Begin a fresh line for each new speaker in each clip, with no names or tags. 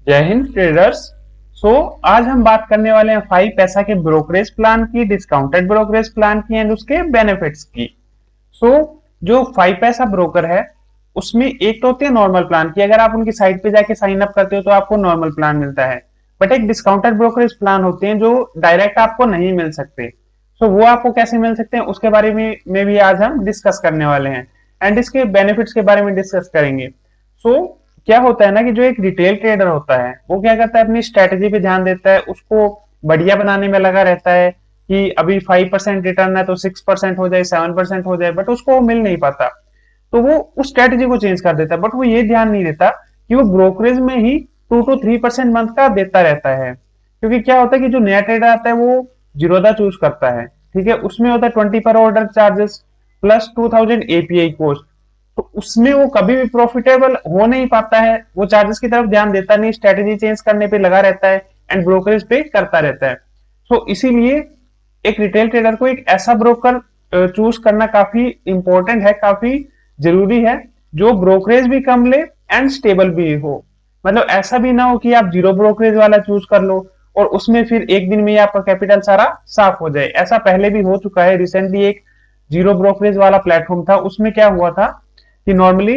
जय हिंद ट्रेडर्स। आज हम बात करने वाले हैं 5 पैसा के ब्रोकरेज प्लान की, डिस्काउंटेड ब्रोकरेज प्लान की एंड उसके बेनिफिट्स की। सो जो 5 पैसा ब्रोकर है उसमें एक तो होती है नॉर्मल प्लान की, अगर आप उनकी साइट पे जाके साइन अप करते हो तो आपको नॉर्मल प्लान मिलता है। बट एक डिस्काउंटेड ब्रोकरेज प्लान होते हैं जो डायरेक्ट आपको नहीं मिल सकते। वो आपको कैसे मिल सकते हैं उसके बारे में भी आज हम डिस्कस करने वाले हैं एंड इसके बेनिफिट्स के बारे में डिस्कस करेंगे। क्या होता है ना कि जो एक रिटेल ट्रेडर होता है वो क्या करता है, अपनी स्ट्रेटेजी पे ध्यान देता है, उसको बढ़िया बनाने में लगा रहता है कि अभी 5% रिटर्न है तो 6% हो जाए, 7% हो जाए, बट उसको मिल नहीं पाता। तो वो उस स्ट्रेटेजी को चेंज कर देता है, बट वो ये ध्यान नहीं देता कि वो ब्रोकरेज में ही 2 to 3% मंथ का देता रहता है। क्योंकि क्या होता है कि जो नया ट्रेडर आता है वो जीरोधा चूज करता है, ठीक है, उसमें होता है 20 पर order charges plus 2000 API cost. तो उसमें वो कभी भी प्रॉफिटेबल हो नहीं पाता है, वो चार्जेस की तरफ ध्यान देता नहीं, स्ट्रेटेजी चेंज करने पे लगा रहता है एंड ब्रोकरेज पे करता रहता है। इसीलिए एक रिटेल ट्रेडर को एक ऐसा ब्रोकर चूज करना काफी इंपॉर्टेंट है, काफी जरूरी है, जो ब्रोकरेज भी कम ले एंड स्टेबल भी हो। मतलब ऐसा भी ना हो कि आप जीरो ब्रोकरेज वाला चूज कर लो और उसमें फिर एक दिन में ही आपका कैपिटल सारा साफ हो जाए। ऐसा पहले भी हो चुका है, रिसेंटली एक जीरो ब्रोकरेज वाला प्लेटफॉर्म था, उसमें क्या हुआ था कि नॉर्मली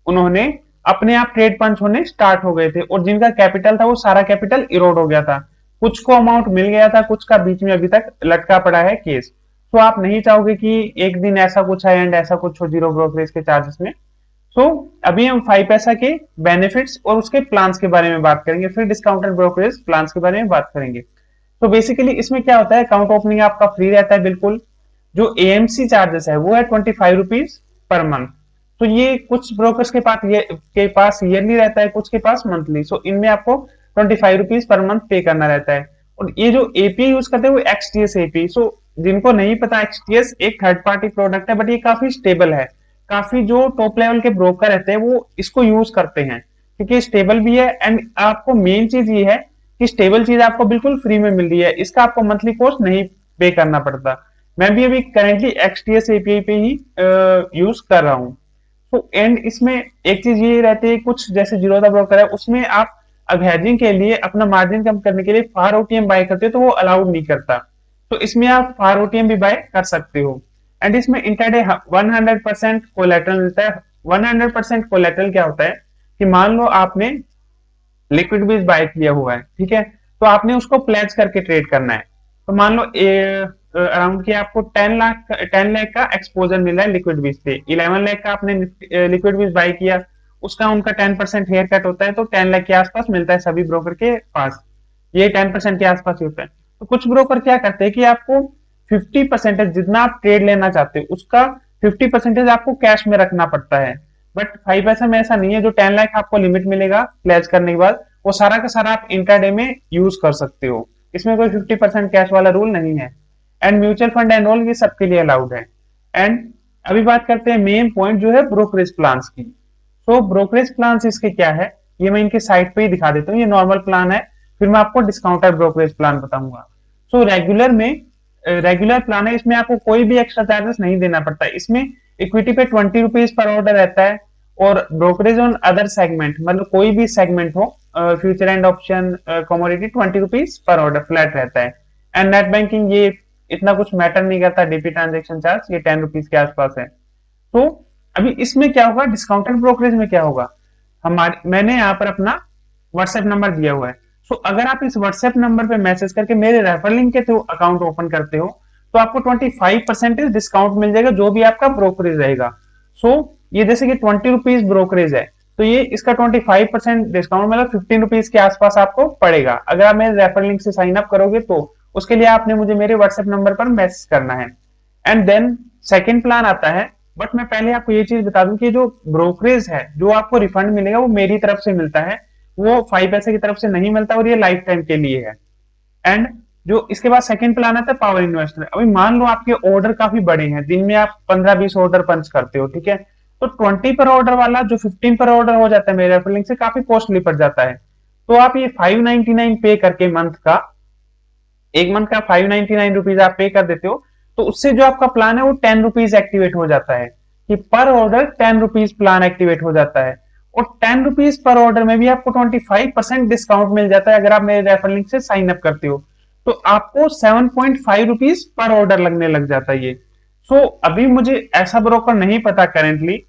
उन्होंने अपने आप ट्रेड पंच होने स्टार्ट हो गए थे और जिनका कैपिटल था वो सारा कैपिटल इरोड हो गया था। कुछ को अमाउंट मिल गया था, कुछ का बीच में अभी तक लटका पड़ा है केस। आप नहीं चाहोगे कि एक दिन ऐसा कुछ है एंड ऐसा कुछ हो जीरो ब्रोकरेज के चार्जेस में। अभी हम 5 पैसा के बेनिफिट्स और उसके प्लान्स के बारे में बात करेंगे, फिर डिस्काउंटेड ब्रोकरेज प्लान्स के बारे में बात करेंगे। बेसिकली इसमें क्या होता है, अकाउंट ओपनिंग आपका फ्री रहता है बिल्कुल। जो एएमसी चार्जेस है वो है 25 रुपीज पर मंथ। ये कुछ ब्रोकर्स के पास ईयरली रहता है, कुछ के पास मंथली। इनमें आपको 25 रुपीज पर मंथ पे करना रहता है। और ये जो एपीआई यूज करते हैं वो एक्सटीएस एपीआई। जिनको नहीं पता, एक्सटीएस एक थर्ड पार्टी प्रोडक्ट है, बट ये काफी स्टेबल है। काफी जो टॉप लेवल के ब्रोकर रहते हैं वो इसको यूज करते हैं क्योंकि स्टेबल भी है एंड आपको मेन चीज ये है कि स्टेबल चीज आपको बिल्कुल फ्री में मिल रही है, इसका आपको मंथली कॉस्ट नहीं पे करना पड़ता। मैं भी अभी करेंटली एक्सटीएस एपीआई पे ही यूज कर रहा हूँ। एंड इसमें एक चीज ये रहती है, कुछ जैसे जीरोधा ब्रोकर है उसमें आप अब हेजिंग के लिए अपना मार्जिन कम करने के लिए फार ओटीएम बाय करते हो तो वो अलाउड नहीं करता। इसमें आप फार ओटीएम भी बाय कर सकते हो। एंड इसमें इंटरडे 100% कोलेटरल मिलता है। 100% कोलेटरल क्या होता है कि मान लो आपने लिक्विड बीज बाय किया हुआ है, ठीक है, तो आपने उसको प्लेज करके ट्रेड करना है। तो मान लो अराउंड की आपको 10 लाख का एक्सपोजर मिला है लिक्विड बीज पे, 11 लाख का आपने लिक्विड बीज बाय किया, उसका उनका 10% हेयर कट होता है, तो 10 लाख के आसपास मिलता है सभी ब्रोकर के पास। ये 10% के आसपास ही होता है। तो कुछ ब्रोकर क्या करते हैं कि आपको 50% जितना आप ट्रेड लेना चाहते हो उसका 50% आपको कैश में रखना पड़ता है। बट 5 पैसा में ऐसा नहीं है। जो 10 लाख आपको लिमिट मिलेगा प्लेज करने के बाद, वो सारा का सारा आप इंट्राडे में यूज कर सकते हो। इसमें कोई 50% कैश वाला रूल नहीं है। And mutual fund and all ये सबके लिए अलाउड है। एंड अभी बात करते हैं मेन पॉइंट जो है ब्रोकरेज प्लान्स की। ब्रोकरेज प्लान्स इसके क्या है, ये मैं इनके साइट पे ही दिखा देता हूँ। ये नॉर्मल प्लान है, फिर मैं आपको डिस्काउंटेड ब्रोकरेज प्लान बताऊंगा। रेगुलर प्लान है, इसमें आपको कोई भी एक्स्ट्रा चार्जेस नहीं देना पड़ता है। इसमें इक्विटी पे 20 रुपीज पर ऑर्डर रहता है और ब्रोकरेज ऑन अदर सेगमेंट, मतलब कोई भी सेगमेंट हो, future and option, commodity, 20 rupees per order flat रहता है। एंड नेट बैंकिंग ये इतना कुछ मैटर नहीं करता, डीपी ट्रांजेक्शन चार्ज ये 10 रुपीज के आसपास है। तो अभी इसमें क्या होगा, डिस्काउंटेड ब्रोकरेज में क्या होगा, हमारे मैंने यहाँ पर अपना व्हाट्सएप नंबर दिया हुआ है। अगर आप इस व्हाट्सएप नंबर पे मैसेज करके मेरे रेफर लिंक के थ्रू अकाउंट ओपन करते हो तो आपको 25% डिस्काउंट मिल जाएगा जो भी आपका ब्रोकरेज रहेगा। ये जैसे कि 20 रुपीज ब्रोकरेज है तो ये इसका 25% डिस्काउंट मतलब 15 रुपीज के आसपास आपको पड़ेगा अगर आप मेरे रेफर लिंक से साइन अप करोगे। तो उसके लिए आपने मुझे मेरे व्हाट्सएप नंबर पर मैसेज करना है। एंड देन सेकेंड प्लान आता है। बट मैं पहले आपको ये चीज बता दूं कि जो ब्रोकरेज है जो आपको रिफंड मिलेगा वो मेरी तरफ से मिलता है, वो 5 पैसे की तरफ से नहीं मिलता और ये लाइफ टाइम के लिए है। एंड जो इसके बाद सेकंड प्लान आता है पावर इन्वेस्टर। अभी मान लो आपके ऑर्डर काफी बड़े हैं, दिन में आप 15-20 ऑर्डर पंच करते हो, ठीक है, तो 20 पर ऑर्डर वाला जो 15 पर ऑर्डर हो जाता है मेरे रेफर लिंक से काफी कॉस्टली पड़ जाता है। तो आप ये 599 पे करके एक मंथ का 599 रुपीज आप पे कर देते हो, तो उससे जो आपका प्लान है वो 10 रुपीज एक्टिवेट हो जाता है कि पर ऑर्डर 10 रुपीज प्लान एक्टिवेट हो जाता है। और 10 रुपीज पर ऑर्डर में भी आपको 25% डिस्काउंट मिल जाता है अगर आप मेरे रेफरल लिंक से साइन अप करते हो, तो आपको 7.5 रुपीज पर ऑर्डर लगने लग जाता है ये। सो अभी मुझे ऐसा ब्रोकर नहीं पता करेंटली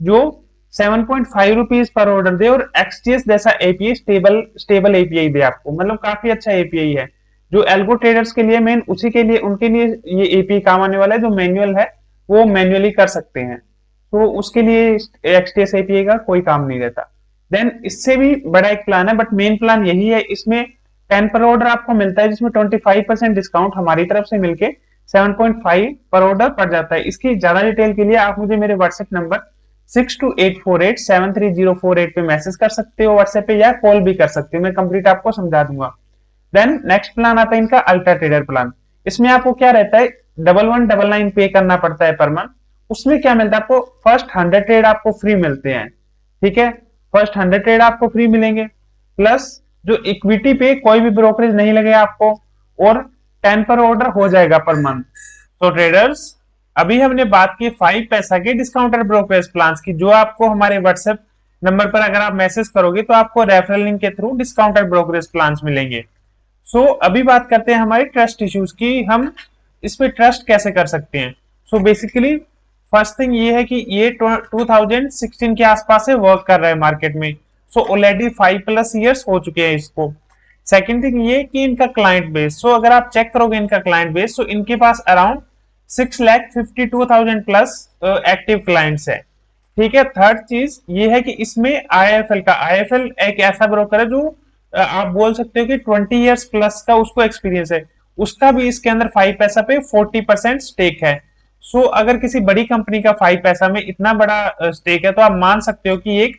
जो 7.5 रुपीज पर ऑर्डर दे और एक्सचेंज जैसा एपीआई स्टेबल एपीआई दे आपको, मतलब काफी अच्छा एपीआई है जो एल्गो ट्रेडर्स के लिए मेन उसी के लिए उनके लिए ये एपीआई काम आने वाला है, जो मैनुअल है वो मैन्युअली कर सकते हैं, तो उसके लिए एक्सटीएस एपीआई का कोई काम नहीं रहता। देन इससे भी बड़ा एक प्लान है, बट मेन प्लान यही है, इसमें 10 पर ऑर्डर आपको मिलता है जिसमें 25% डिस्काउंट हमारी तरफ से मिलके 7.5 पर ऑर्डर पड़ जाता है। इसकी ज्यादा डिटेल के लिए आप मुझे मेरे व्हाट्सएप नंबर 6284873048 पे मैसेज कर सकते हो व्हाट्सएप पे, या कॉल भी कर सकते हो, मैं कंप्लीट आपको समझा दूंगा। देन नेक्स्ट प्लान आता है इनका अल्ट्रा ट्रेडर प्लान। इसमें आपको क्या रहता है, 1199 पे करना पड़ता है पर मंथ। उसमें क्या मिलता है आपको, फर्स्ट 100 ट्रेड आपको फ्री मिलते हैं, ठीक है, फर्स्ट 100 ट्रेड आपको फ्री मिलेंगे, प्लस जो इक्विटी पे कोई भी ब्रोकरेज नहीं लगेगा आपको, और 10 पर ऑर्डर हो जाएगा पर मंथ। तो ट्रेडर्स अभी हमने बात की 5 पैसा के डिस्काउंटेड ब्रोकरेज प्लान की, जो आपको हमारे व्हाट्सएप नंबर पर अगर आप मैसेज करोगे तो आपको रेफरल लिंक के थ्रू डिस्काउंटेड ब्रोकरेज प्लान मिलेंगे। अभी बात करते हैं हमारे ट्रस्ट इश्यूज की, हम इस पे ट्रस्ट कैसे कर सकते हैं। बेसिकली फर्स्ट थिंग ये है कि ये 2016 के आसपास से वर्क कर रहा है मार्केट में, ऑलरेडी 5+ ईयर्स हो चुके हैं इसको। सेकंड थिंग ये कि इनका क्लाइंट बेस, अगर आप चेक करोगे इनका क्लाइंट बेस, इनके पास अराउंड 6,52,000 प्लस एक्टिव क्लाइंट्स है, ठीक है। थर्ड चीज ये है कि इसमें आईएफएल एक ऐसा ब्रोकर है जो आप बोल सकते हो कि 20 इयर्स प्लस का उसको एक्सपीरियंस है, उसका भी इसके अंदर 5 पैसा पे 40% स्टेक है। अगर किसी बड़ी कंपनी का 5 पैसा में इतना बड़ा स्टेक है तो आप मान सकते हो कि एक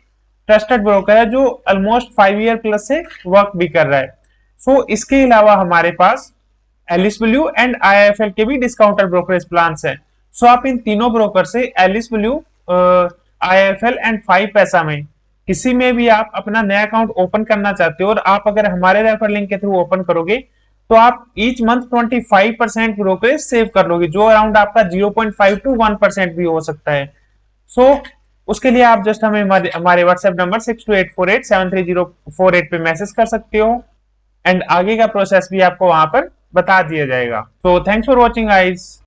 ट्रस्टेड ब्रोकर है जो ऑलमोस्ट 5 ईयर प्लस से वर्क भी कर रहा है। इसके अलावा हमारे पास एलिसब्ल्यू एंड आईआईएफएल के भी डिस्काउंटेड ब्रोकरेज प्लान है। आप इन तीनों ब्रोकर से एलिसब्ल्यू, आईआईएफएल एंड 5 पैसा में किसी में भी आप अपना नया अकाउंट ओपन करना चाहते हो, और आप अगर हमारे रेफर लिंक के थ्रू ओपन करोगे तो आप ईच मंथ 25% ब्रोकरेज सेव कर लोगे, जो अराउंड आपका 0.5 to 1% भी हो सकता है। उसके लिए आप जस्ट हमें हमारे व्हाट्सएप नंबर 6284873048 पे मैसेज कर सकते हो, एंड आगे का प्रोसेस भी आपको वहां पर बता दिया जाएगा। Thanks for watching guys.